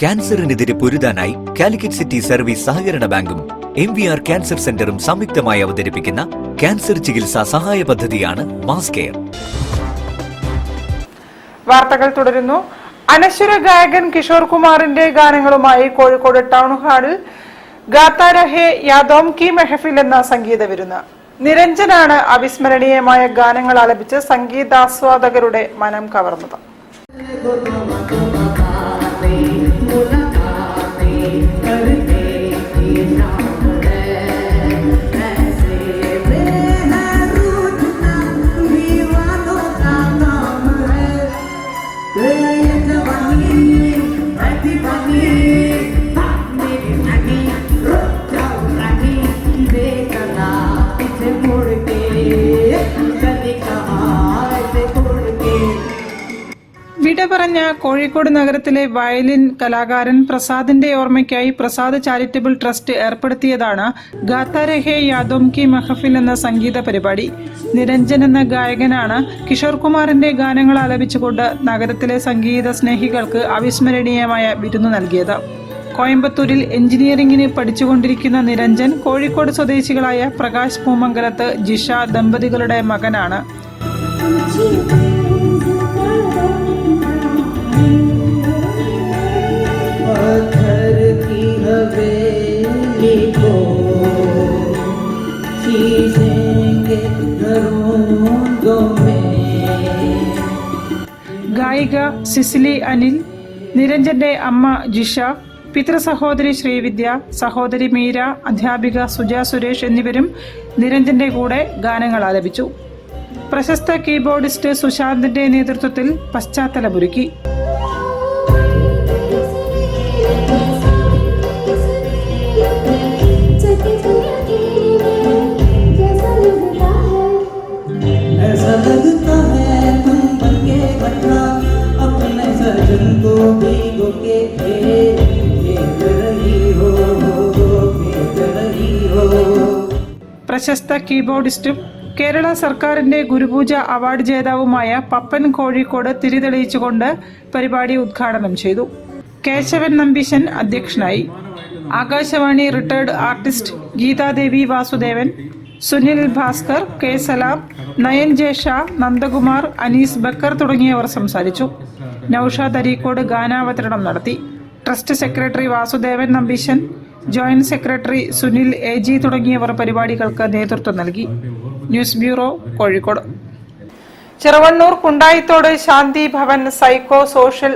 ക്യാൻസറിനെതിരെ പൊരുതാനായി Calicut city service സഹകരണ ബാങ്കും MVR cancer സെന്ററും സംയുക്തമായി അവതരിപ്പിക്കുന്ന ക്യാൻസർ ചികിത്സാ സഹായ പദ്ധതിയാണ് മാസ് കെയർ. വാർത്തകൾ തുടരുന്നു. അനശ്വര ഗായകൻ കിഷോർ കുമാറിന്റെ ഗാനങ്ങളുമായി കോഴിക്കോട് ടൗൺ ഹാളിൽ ഗാത്താ രഹേ യാദോം കി മെഹഫിൽ എന്ന സംഗീത വിരുന്ന്. നിരഞ്ജനാണ് അവിസ്മരണീയമായ ഗാനങ്ങൾ ആലപിച്ച് സംഗീതാസ്വാദകരുടെ മനം കവർന്നത്. വിട പറഞ്ഞ കോഴിക്കോട് നഗരത്തിലെ വയലിൻ കലാകാരൻ പ്രസാദിന്റെ ഓർമ്മയ്ക്കായി പ്രസാദ് ചാരിറ്റബിൾ ട്രസ്റ്റ് ഏർപ്പെടുത്തിയതാണ് ഗാത്താ രഹേ യാദോം കി മെഹഫിൽ എന്ന സംഗീത പരിപാടി. നിരഞ്ജൻ എന്ന ഗായകനാണ് കിഷോർ കുമാറിന്റെ ഗാനങ്ങൾ ആലപിച്ചുകൊണ്ട് നഗരത്തിലെ സംഗീത സ്നേഹികൾക്ക് അവിസ്മരണീയമായ വിരുന്നു നൽകിയത്. കോയമ്പത്തൂരിൽ എഞ്ചിനീയറിംഗിന് പഠിച്ചുകൊണ്ടിരിക്കുന്ന നിരഞ്ജൻ കോഴിക്കോട് സ്വദേശികളായ പ്രകാശ് പൂമംഗലത്ത് ജിഷ ദമ്പതികളുടെ മകനാണ്. ഗായിക സിസിലി അനിൽ, നിരഞ്ജന്റെ അമ്മ ജിഷ, പിതൃ സഹോദരി ശ്രീവിദ്യ, സഹോദരി മീര, അധ്യാപിക സുജ സുരേഷ് എന്നിവരും നിരഞ്ജന്റെ കൂടെ ഗാനങ്ങൾ ആലപിച്ചു. പ്രശസ്ത കീബോർഡിസ്റ്റ് സുശാന്തിന്റെ നേതൃത്വത്തിൽ പശ്ചാത്തലമൊരുക്കി. പ്രശസ്ത കീബോർഡിസ്റ്റും കേരള സർക്കാരിന്റെ ഗുരുപൂജ അവാർഡ് ജേതാവുമായ പപ്പൻ കോഴിക്കോട് തിരിതെളിയിച്ചുകൊണ്ട് പരിപാടി ഉദ്ഘാടനം ചെയ്തു. കേശവൻ നമ്പീശൻ അധ്യക്ഷനായി. Akashvani retired artist Geethadevi Vasudevan, Sunil Bhaskar, K Salam, Nayan Jesha, Nandakumar, Anees Bakker തുടങ്ങിയവർ സംസാരിച്ചു. നൌഷാദ് അരീക്കോട് ഗാനാവതരണം നടത്തി. Trust secretary Vasudevan Nambeesan, joint secretary Sunil AG തുടങ്ങിയവർ പരിപാടികൾക്ക് നേതൃത്വം നൽകി. News bureau, Kozhikode. Cheruvannur Kundayithode Shanthi Bhavan psycho social